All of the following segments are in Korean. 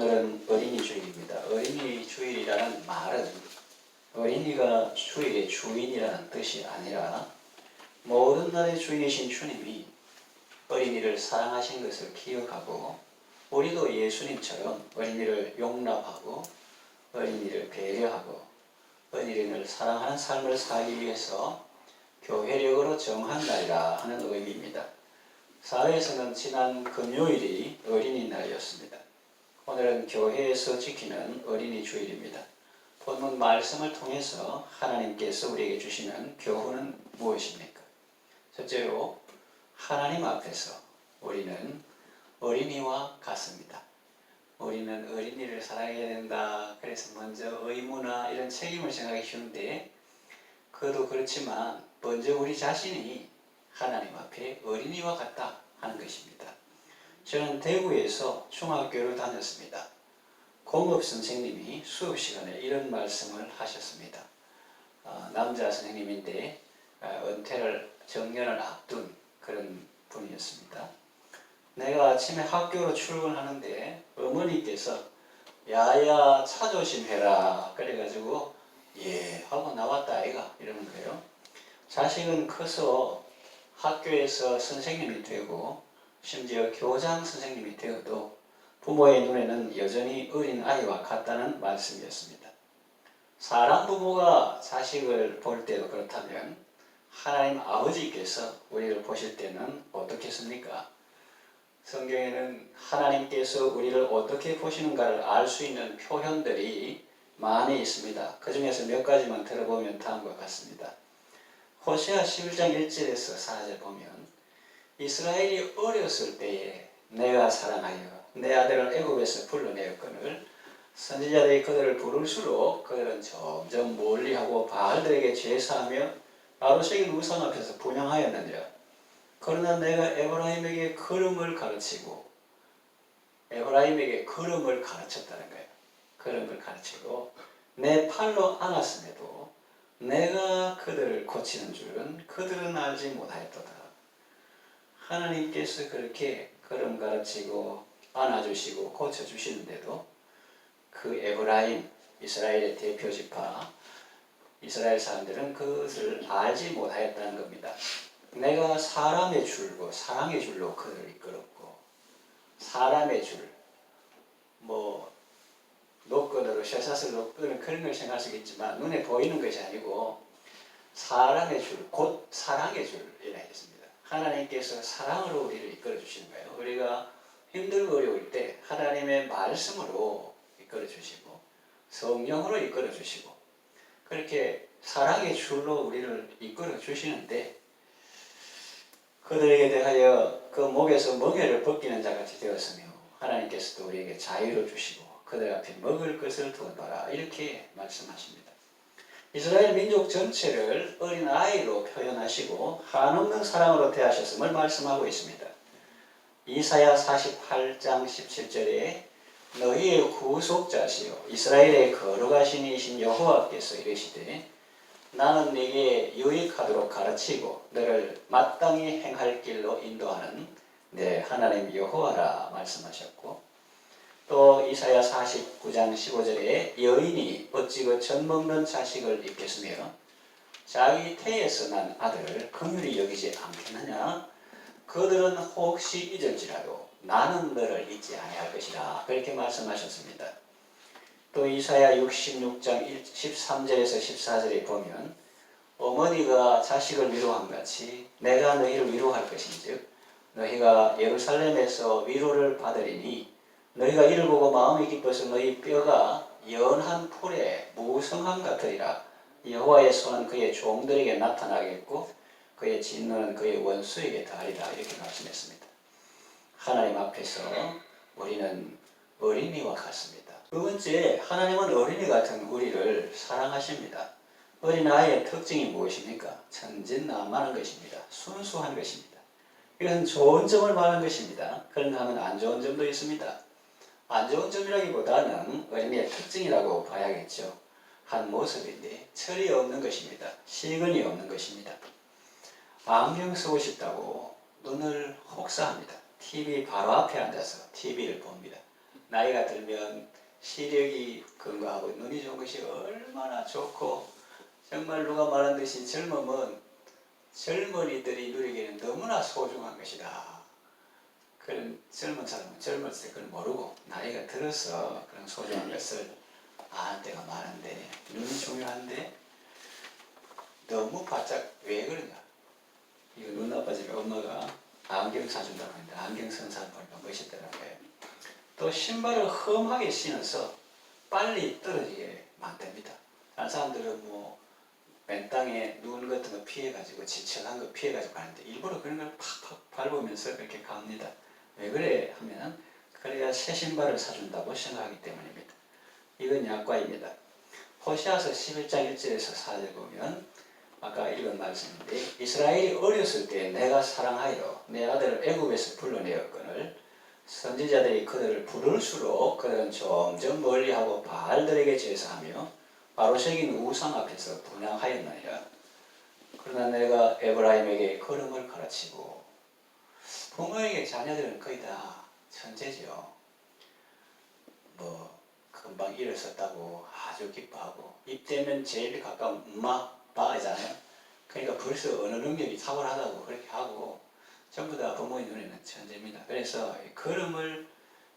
오늘은 어린이 주일입니다. 어린이 주일이라는 말은 어린이가 주일의 주인이라는 뜻이 아니라 모든 날의 주인이신 주님이 어린이를 사랑하신 것을 기억하고 우리도 예수님처럼 어린이를 용납하고 어린이를 배려하고 어린이를 사랑하는 삶을 살기 위해서 교회력으로 정한 날이라 하는 의미입니다. 사회에서는 지난 금요일이 어린이날이었습니다. 오늘은 교회에서 지키는 어린이 주일입니다. 본문 말씀을 통해서 하나님께서 우리에게 주시는 교훈은 무엇입니까? 첫째로 하나님 앞에서 우리는 어린이와 같습니다. 우리는 어린이를 사랑해야 된다. 그래서 먼저 의무나 이런 책임을 생각하기 쉬운데 그도 그렇지만 먼저 우리 자신이 하나님 앞에 어린이와 같다 하는 것입니다. 저는 대구에서 중학교를 다녔습니다. 공업 선생님이 수업 시간에 이런 말씀을 하셨습니다. 남자 선생님인데 정년을 앞둔 그런 분이었습니다. 내가 아침에 학교로 출근하는데 어머니께서 야야 차 조심해라 그래가지고 예 하고 나왔다 아이가 이러는 거예요. 자식은 커서 학교에서 선생님이 되고 심지어 교장 선생님이 되어도 부모의 눈에는 여전히 어린 아이와 같다는 말씀이었습니다. 사람 부모가 자식을 볼 때도 그렇다면 하나님 아버지께서 우리를 보실 때는 어떻겠습니까? 성경에는 하나님께서 우리를 어떻게 보시는가를 알 수 있는 표현들이 많이 있습니다. 그 중에서 몇 가지만 들어보면 다음과 같습니다. 호세아 11장 1절에서 4절 보면 이스라엘이 어렸을 때에 내가 사랑하여 내 아들을 애굽에서 불러내었거늘 선지자들이 그들을 부를수록 그들은 점점 멀리하고 바알들에게 제사하며 아로새긴 우상 앞에서 분향하였느니라. 그러나 내가 에브라임에게 걸음을 가르치고 에브라임에게 걸음을 가르쳤다는 거예요. 걸음을 가르치고 내 팔로 안았음에도 내가 그들을 고치는 줄은 그들은 알지 못하였도다. 하나님께서 그렇게 걸음 가르치고 안아주시고 고쳐주시는데도 그 에브라임, 이스라엘의 대표 지파, 이스라엘 사람들은 그것을 알지 못하였다는 겁니다. 내가 사람의 줄고 사랑의 줄로 그들을 이끌었고 사람의 줄, 노끈으로 쇠사슬 노끈은 그런 걸 생각할 수 있겠지만 눈에 보이는 것이 아니고 사람의 줄, 곧 사랑의 줄이라 했습니다. 하나님께서 사랑으로 우리를 이끌어 주시는 거예요. 우리가 힘들고 어려울 때 하나님의 말씀으로 이끌어 주시고 성령으로 이끌어 주시고 그렇게 사랑의 줄로 우리를 이끌어 주시는데 그들에게 대하여 그 목에서 멍에를 벗기는 자같이 되었으며 하나님께서도 우리에게 자유를 주시고 그들 앞에 먹을 것을 두어봐라 이렇게 말씀하십니다. 이스라엘 민족 전체를 어린아이로 표현하시고 한없는 사랑으로 대하셨음을 말씀하고 있습니다. 이사야 48장 17절에 너희의 구속자시요 이스라엘의 거룩하신 이신 여호와께서 이르시되 나는 네게 유익하도록 가르치고 너를 마땅히 행할 길로 인도하는 내 하나님 여호와라 말씀하셨고 또 이사야 49장 15절에 여인이 어찌 그 젖 먹는 자식을 입겠으며 자기 태에서 난 아들을 긍휼히 여기지 않겠느냐 그들은 혹시 잊을지라도 나는 너를 잊지 아니할 것이라 그렇게 말씀하셨습니다. 또 이사야 66장 13절에서 14절에 보면 어머니가 자식을 위로한 같이 내가 너희를 위로할 것인즉 너희가 예루살렘에서 위로를 받으리니 너희가 이를 보고 마음이 기뻐서 너희 뼈가 연한 풀에 무성함 같으리라. 여호와의 손은 그의 종들에게 나타나겠고 그의 진노는 그의 원수에게 닿으리라 이렇게 말씀했습니다. 하나님 앞에서 우리는 어린이와 같습니다. 두 번째, 하나님은 어린이 같은 우리를 사랑하십니다. 어린아이의 특징이 무엇입니까? 천진난만한 것입니다. 순수한 것입니다. 이것은 좋은 점을 말하는 것입니다. 그런가 하면 안 좋은 점도 있습니다. 안 좋은 점이라기보다는 어린이의 특징이라고 봐야겠죠. 한 모습인데 철이 없는 것입니다. 시근이 없는 것입니다. 안경 쓰고 싶다고 눈을 혹사합니다. TV 바로 앞에 앉아서 TV를 봅니다. 나이가 들면 시력이 건강하고 눈이 좋은 것이 얼마나 좋고 정말 누가 말한 듯이 젊음은 젊은이들이 누리기에는 너무나 소중한 것이다. 그런 젊은 사람은 젊었을 때 그걸 모르고 나이가 들어서 그런 소중한 것을 아는 때가 많은데 눈이 중요한데 너무 바짝 왜 그러냐. 이거 눈 나빠지면 엄마가 안경 사준다고 했는데 안경 쓴 사람 보니까 멋있더라는 거예요. 또 신발을 험하게 신어서 빨리 떨어지게 만듭니다. 다른 사람들은 뭐 맨땅에 눈 같은 거 피해가지고 지천한 거 피해가지고 가는데 일부러 그런 걸 팍팍 밟으면서 그렇게 갑니다. 왜 그래 하면 그래야 새 신발을 사준다고 생각하기 때문입니다. 이건 약과입니다. 호시아서 11장 1절에서 4절 보면 아까 읽은 말씀인데 이스라엘이 어렸을 때 내가 사랑하여 내 아들을 애굽에서 불러내었거늘 선지자들이 그들을 부를수록 그들은 점점 멀리하고 바알들에게 제사하며 바로 새긴 우상 앞에서 분향하였느니라. 그러나 내가 에브라임에게 걸음을 가르치고 부모에게 자녀들은 거의 다 천재죠. 뭐 금방 일을 썼다고 아주 기뻐하고 입대면 제일 가까운 엄마, 아빠잖아요. 그러니까 벌써 언어 능력이 탁월하다고 그렇게 하고 전부 다 부모의 눈에는 천재입니다. 그래서 걸음을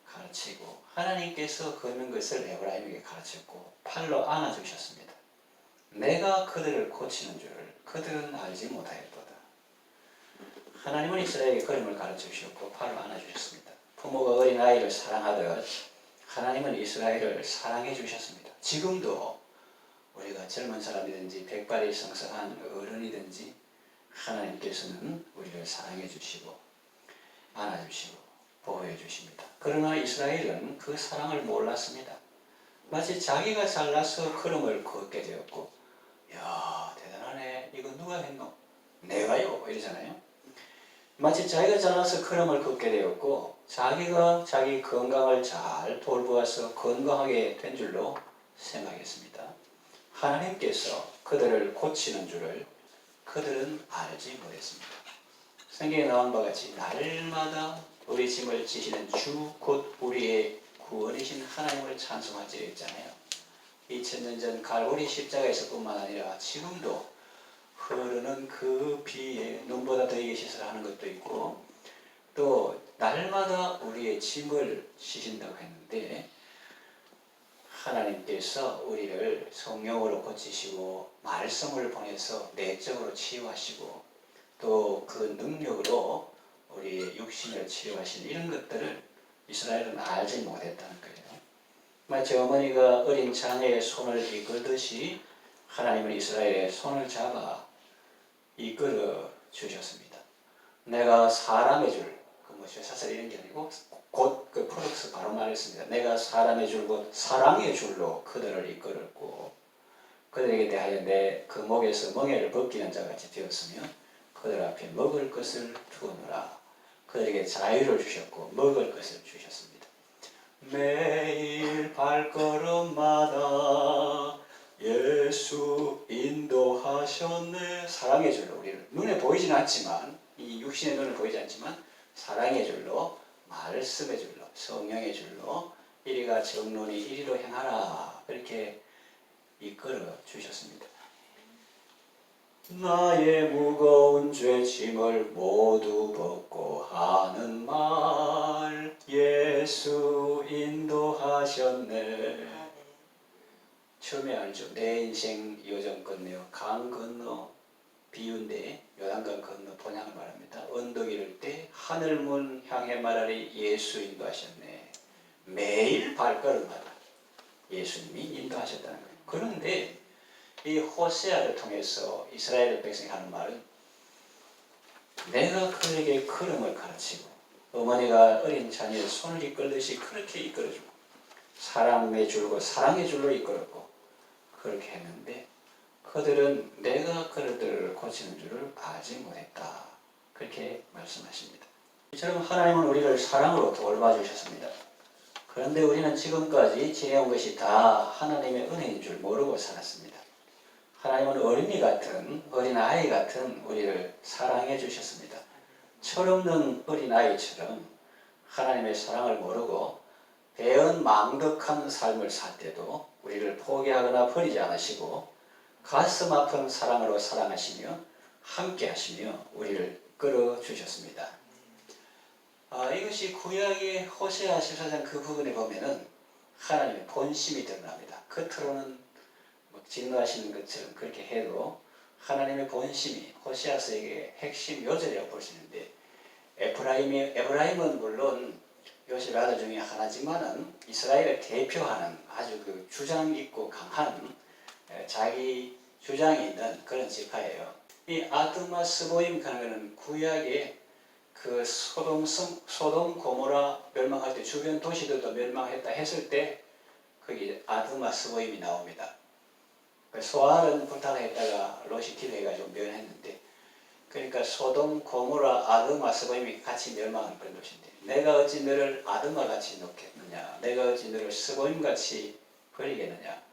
가르치고 하나님께서 걷는 것을 에브라임에게 가르쳤고 팔로 안아주셨습니다. 내가 그들을 고치는 줄을 그들은 알지 못하였도다. 하나님은 이스라엘에게 걸음을 가르쳐주셨고 팔로 안아주셨습니다. 부모가 어린아이를 사랑하듯 하나님은 이스라엘을 사랑해 주셨습니다. 지금도 우리가 젊은 사람이든지 백발이 성성한 어른이든지 하나님께서는 우리를 사랑해 주시고 안아주시고 보호해 주십니다. 그러나 이스라엘은 그 사랑을 몰랐습니다. 마치 자기가 잘나서 걸음을 걷게 되었고 야 대단하네 이거 누가 했노? 내가요 이러잖아요. 마치 자기가 잘나서 걸음을 걷게 되었고 자기가 자기 건강을 잘 돌보아서 건강하게 된 줄로 생각했습니다. 하나님께서 그들을 고치는 줄을 그들은 알지 못했습니다. 성경에 나온 바와 같이 날마다 우리 짐을 지시는 주 곧 우리의 구원이신 하나님을 찬송하지 했잖아요. 2000년 전 갈보리 십자가에서 뿐만 아니라 지금도 흐르는 그 비에 눈보다 더위에 시설을 하는 것도 있고 또 날마다 우리의 짐을 지신다고 했는데 하나님께서 우리를 성령으로 고치시고 말씀을 보내서 내적으로 치유하시고 또 그 능력으로 우리의 육신을 치유하시는 이런 것들을 이스라엘은 알지 못했다는 거예요. 마치 어머니가 어린 자녀의 손을 이끌듯이 하나님은 이스라엘의 손을 잡아 이끌어 주셨습니다. 내가 사람의 줄, 사실 이런 게 아니고 곧 그 프로덕스 바로 말했습니다. 내가 사람의 줄 곧 사랑의 줄로 그들을 이끌었고 그들에게 대하여 내 그 목에서 멍에를 벗기는 자같이 되었으며 그들 앞에 먹을 것을 두어놓으라. 그들에게 자유를 주셨고 먹을 것을 주셨습니다. 매일 발걸음마다 예수 인도하셨네. 사랑의 줄로 우리를 눈에 보이진 않지만 이 육신의 눈에 보이지 않지만 사랑의 줄로 말씀의 줄로 성령의 줄로 이리가 정론이 이리로 행하라 그렇게 이끌어 주셨습니다. 나의 무거운 죄짐을 모두 벗고 하는 말 예수 인도하셨네. 처음에 알죠. 내 인생 요정 건너 강 건너 비유인데 요단강 건너 본향을 말합니다. 언덕 이를 때 하늘문 향해 말하리 예수 인도하셨네. 매일 발걸음마다 예수님이 인도하셨다는 거예요. 그런데 이 호세아를 통해서 이스라엘 백성이 하는 말은 내가 그에게 걸음을 가르치고 어머니가 어린 자녀의 손을 이끌듯이 그렇게 이끌어주고 사랑의 줄고 사랑의 줄로 이끌었고 그렇게 했는데 그들은 내가 그들을 고치는 줄을 알지 못했다. 그렇게 말씀하십니다. 이처럼 하나님은 우리를 사랑으로 돌봐주셨습니다. 그런데 우리는 지금까지 지내온 것이 다 하나님의 은혜인 줄 모르고 살았습니다. 하나님은 어린이 같은 어린아이 같은 우리를 사랑해 주셨습니다. 철없는 어린아이처럼 하나님의 사랑을 모르고 배은망덕한 삶을 살 때도 우리를 포기하거나 버리지 않으시고 가슴 아픈 사랑으로 사랑하시며 함께 하시며 우리를 끌어주셨습니다. 이것이 구약의 호세아 14장 그 부분에 보면은 하나님의 본심이 드러납니다. 겉으로는 진노하시는 것처럼 그렇게 해도 하나님의 본심이 호세아서에게 핵심 요절이라고 볼 수 있는데, 에브라임은 물론 요셉의 아들 중에 하나지만은 이스라엘을 대표하는 아주 그 주장 있고 강한 자기 주장이 있는 그런 지파예요. 이 아드마 스보임 하는 것은 구약의 그 소돔 고모라 멸망할 때 주변 도시들도 멸망했다 했을 때 거기 아드마 스보임이 나옵니다. 소알은 부탁을 했다가 롯이 기도해가지고 멸했는데, 그러니까 소돔 고모라 아드마 스보임이 같이 멸망한 그런 도시인데, 내가 어찌 너를 아드마 같이 놓겠느냐, 내가 어찌 너를 스보임 같이 버리겠느냐.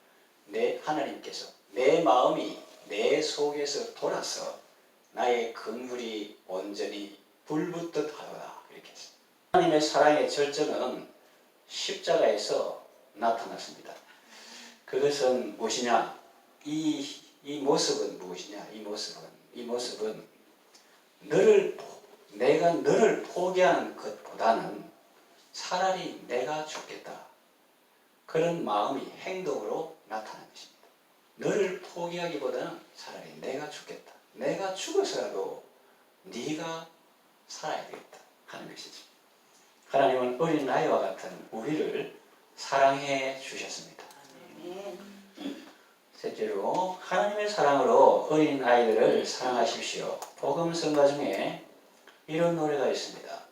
하나님께서 내 마음이 내 속에서 돌아서 나의 긍휼이 온전히 불붙듯 하도다, 이렇게 했습니다. 하나님의 사랑의 절정은 십자가에서 나타났습니다. 그것은 무엇이냐? 이 모습은 무엇이냐? 이 모습은 내가 너를 포기하는 것보다는 차라리 내가 죽겠다, 그런 마음이 행동으로 나타난 것입니다. 너를 포기하기보다는 차라리 내가 죽겠다, 내가 죽어서라도 네가 살아야 되겠다 하는 것이죠. 하나님은 어린 아이와 같은 우리를 사랑해 주셨습니다. 셋째로, 하나님의 사랑으로 어린 아이들을 사랑하십시오. 복음성가 중에 이런 노래가 있습니다.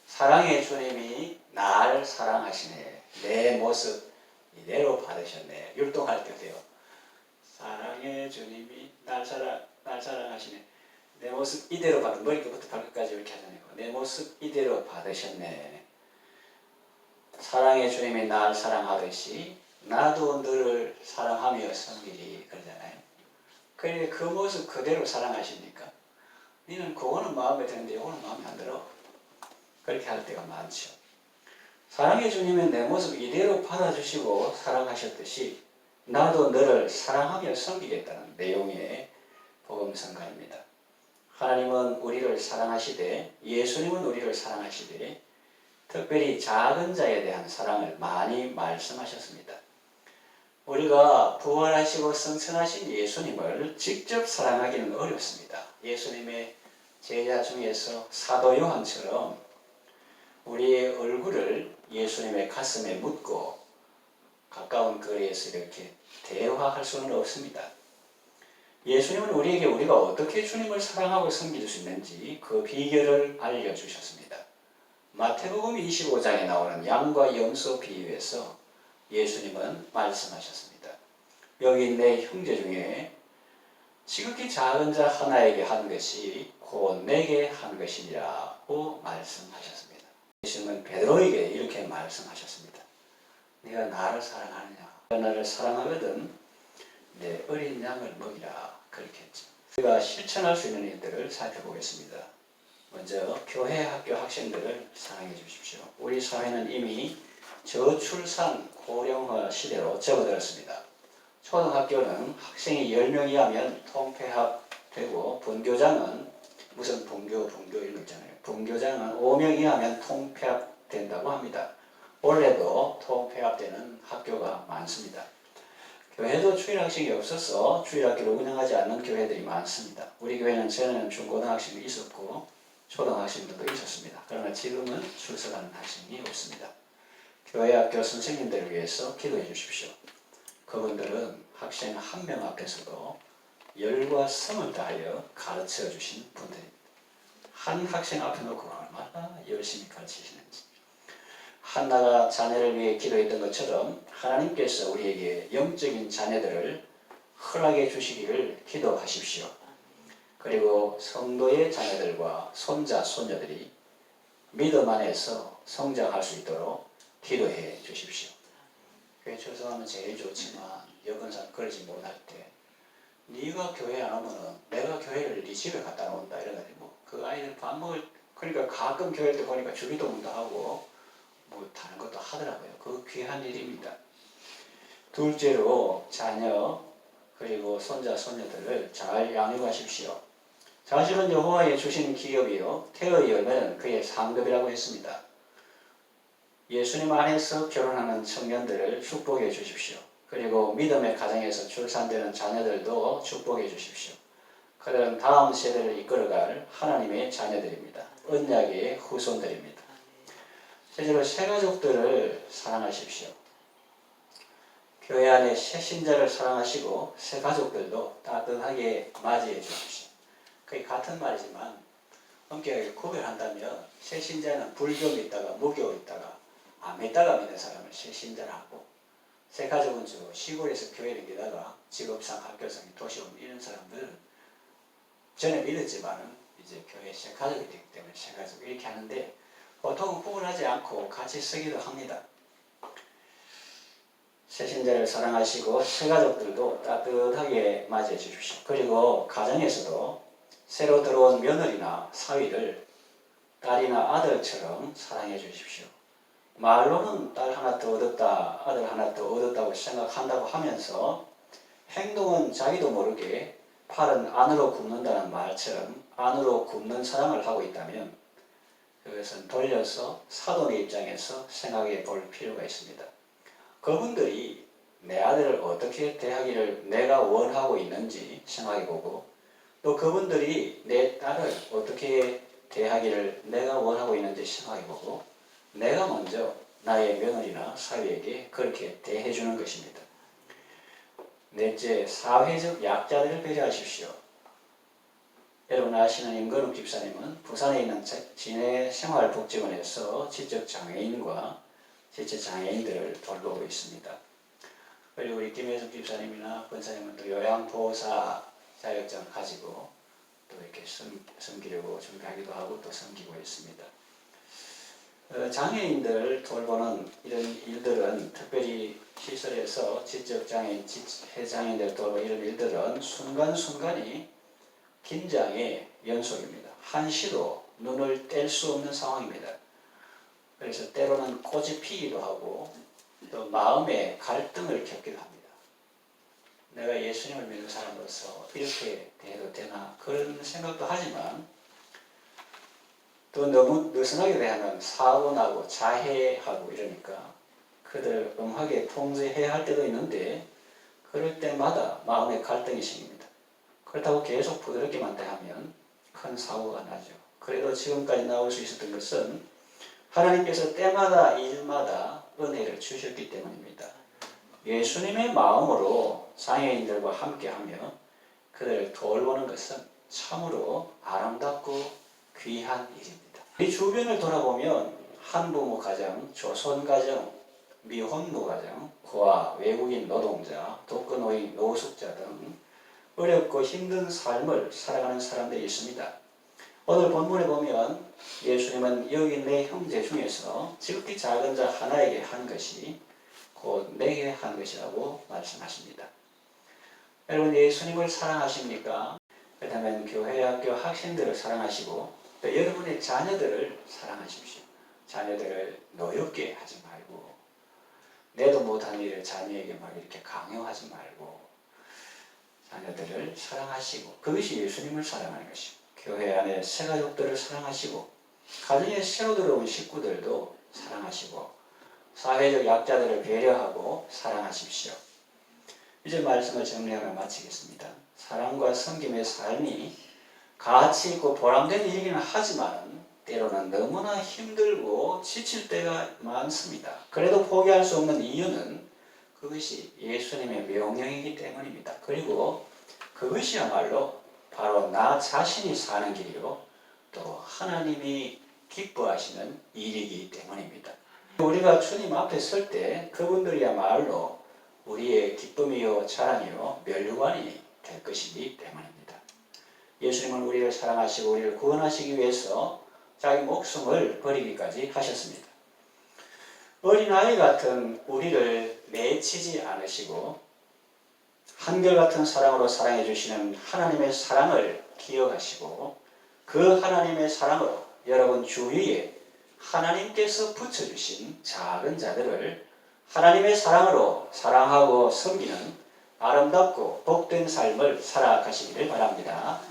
사랑의 주님이 날 사랑하시네, 내 모습 이대로 받으셨네. 율동할 때도요. 사랑의 주님이 날 사랑하시네, 내 모습 이대로 머리부터 발끝까지 이렇게 하잖아요. 내 모습 이대로 받으셨네. 사랑의 주님이 날 사랑하듯이 나도 너를 사랑하며 섬기리, 그러잖아요. 그러니까 그 모습 그대로 사랑하십니까? 너는 그거는 마음에 드는데 이거는 마음에 안 들어, 그렇게 할 때가 많죠. 사랑의 주님은 내 모습 이대로 받아주시고 사랑하셨듯이 나도 너를 사랑하며 섬기겠다는 내용의 복음성가입니다. 하나님은 우리를 사랑하시되, 예수님은 우리를 사랑하시되 특별히 작은 자에 대한 사랑을 많이 말씀하셨습니다. 우리가 부활하시고 승천하신 예수님을 직접 사랑하기는 어렵습니다. 예수님의 제자 중에서 사도 요한처럼 우리의 얼굴을 예수님의 가슴에 묻고 가까운 거리에서 이렇게 대화할 수는 없습니다. 예수님은 우리에게 우리가 어떻게 주님을 사랑하고 섬길 수 있는지 그 비결을 알려주셨습니다. 마태복음 25장에 나오는 양과 염소 비유에서 예수님은 말씀하셨습니다. 여기 내 형제 중에 지극히 작은 자 하나에게 한 것이 곧 내게 한 것이니라고 말씀하셨습니다. 예수님은 베드로에게 이렇게 말씀하셨습니다. 네가 나를 사랑하느냐? 내가 나를 사랑하거든 내 어린 양을 먹이라, 그렇게 했죠. 우리가 실천할 수 있는 일들을 살펴보겠습니다. 먼저 교회 학교 학생들을 사랑해 주십시오. 우리 사회는 이미 저출산 고령화 시대로 접어들었습니다. 초등학교는 학생이 10명 이하면 통폐합되고 분교장은 무슨 분교 이런 거 있잖아요. 분교장은 5명 이하면 통폐합된다고 합니다. 올해도 통폐합되는 학교가 많습니다. 교회도 주일학생이 없어서 주일학교를 운영하지 않는 교회들이 많습니다. 우리 교회는 전에는 중고등학생이 있었고 초등학생들도 있었습니다. 그러나 지금은 출석하는 학생이 없습니다. 교회 학교 선생님들을 위해서 기도해 주십시오. 그분들은 학생 한 명 앞에서도 열과 성을 다하여 가르쳐 주신 분들입니다. 한 학생 앞에 놓고 얼마나 열심히 가르치시는지. 한나가 자녀를 위해 기도했던 것처럼 하나님께서 우리에게 영적인 자녀들을 허락해 주시기를 기도하십시오. 그리고 성도의 자녀들과 손자, 손녀들이 믿음 안에서 성장할 수 있도록 기도해 주십시오. 교회 출석하면 제일 좋지만 여건상 그러지 못할 때 네가 교회 안 오면은 내가 교회를 네 집에 갖다 놓는다 이래가지고 그 아이들 밥 먹을, 그러니까 가끔 교회 때 보니까 주기도문도 하고 다른 것도 하더라고요. 그 귀한 일입니다. 둘째로 자녀 그리고 손자 손녀들을 잘 양육하십시오. 자식은 여호와의 주신 기업이요 태의 열매는 그의 상급이라고 했습니다. 예수님 안에서 결혼하는 청년들을 축복해 주십시오. 그리고 믿음의 가정에서 출산되는 자녀들도 축복해 주십시오. 그들은 다음 세대를 이끌어갈 하나님의 자녀들입니다. 언약의 후손들입니다. 실제로 새가족들을 사랑하십시오. 교회 안에 새신자를 사랑하시고 새가족들도 따뜻하게 맞이해 주십시오. 거의 같은 말이지만 엄격하게 구별한다면 새신자는 불교 믿다가 무교 있다가 안 믿다가 믿는 사람을 새신자라고, 새가족은 주로 시골에서 교회를 믿다가 직업상 학교상 도시 온 이런 사람들은 전에 믿었지만은 이제 교회 새가족이 되기 때문에 새가족 이렇게 하는데 보통은 구분하지 않고 같이 쓰기도 합니다. 새신자를 사랑하시고 새가족들도 따뜻하게 맞이해 주십시오. 그리고 가정에서도 새로 들어온 며느리나 사위를 딸이나 아들처럼 사랑해 주십시오. 말로는 딸 하나 더 얻었다, 아들 하나 더 얻었다고 생각한다고 하면서 행동은 자기도 모르게 팔은 안으로 굽는다는 말처럼 안으로 굽는 사랑을 하고 있다면 그것은 돌려서 사돈의 입장에서 생각해 볼 필요가 있습니다. 그분들이 내 아들을 어떻게 대하기를 내가 원하고 있는지 생각해보고 또 그분들이 내 딸을 어떻게 대하기를 내가 원하고 있는지 생각해보고 내가 먼저 나의 며느리나 사위에게 그렇게 대해주는 것입니다. 넷째, 사회적 약자들을 배려하십시오. 여러분 아시는 임건욱 집사님은 부산에 있는 진해생활복지원에서 지적장애인과 지체장애인들을 돌보고 있습니다. 그리고 우리 김혜숙 집사님이나 권사님은 또 요양보호사 자격증을 가지고 또 이렇게 섬기려고 준비하기도 하고 또 섬기고 있습니다. 장애인들 돌보는 이런 일들은 특별히 시설에서 지적장애인, 지체장애인들 돌보는 이런 일들은 순간순간이 긴장의 연속입니다. 한시도 눈을 뗄 수 없는 상황입니다. 그래서 때로는 꽃이 피기도 하고 또 마음의 갈등을 겪기도 합니다. 내가 예수님을 믿는 사람으로서 이렇게 대해도 되나 그런 생각도 하지만 또 너무 느슨하게 대하면 사고나고 자해하고 이러니까 그들 엄하게 통제해야 할 때도 있는데 그럴 때마다 마음의 갈등이 생깁니다. 그렇다고 계속 부드럽게만 대하면 큰 사고가 나죠. 그래도 지금까지 나올 수 있었던 것은 하나님께서 때마다 일마다 은혜를 주셨기 때문입니다. 예수님의 마음으로 장애인들과 함께하며 그들을 돌보는 것은 참으로 아름답고 귀한 일입니다. 이 주변을 돌아보면 한부모 가정, 조선 가정, 미혼모 가정, 고아, 외국인 노동자, 독거노인, 노숙자 등 어렵고 힘든 삶을 살아가는 사람들이 있습니다. 오늘 본문에 보면 예수님은 여기 내 형제 중에서 지극히 작은 자 하나에게 한 것이 곧 내게 한 것이라고 말씀하십니다. 여러분 예수님을 사랑하십니까? 그렇다면 교회 학교 학생들을 사랑하시고 또 여러분의 자녀들을 사랑하십시오. 자녀들을 노엽게 하지 말고 내도 못한 일을 자녀에게 막 이렇게 강요하지 말고 자녀들을 사랑하시고 그것이 예수님을 사랑하는 것이고 교회 안에 새가족들을 사랑하시고 가정에 새로 들어온 식구들도 사랑하시고 사회적 약자들을 배려하고 사랑하십시오. 이제 말씀을 정리하며 마치겠습니다. 사랑과 섬김의 삶이 가치 있고 보람된 일이기는 하지만 때로는 너무나 힘들고 지칠 때가 많습니다. 그래도 포기할 수 없는 이유는 그것이 예수님의 명령이기 때문입니다. 그리고 그것이야말로 바로 나 자신이 사는 길이요 또 하나님이 기뻐하시는 일이기 때문입니다. 우리가 주님 앞에 설 때 그분들이야말로 우리의 기쁨이요 자랑이요 면류관이 될 것이기 때문입니다. 예수님은 우리를 사랑하시고 우리를 구원하시기 위해서 자기 목숨을 버리기까지 하셨습니다. 어린아이 같은 우리를 내치지 않으시고 한결같은 사랑으로 사랑해 주시는 하나님의 사랑을 기억하시고 그 하나님의 사랑으로 여러분 주위에 하나님께서 붙여주신 작은 자들을 하나님의 사랑으로 사랑하고 섬기는 아름답고 복된 삶을 살아가시기를 바랍니다.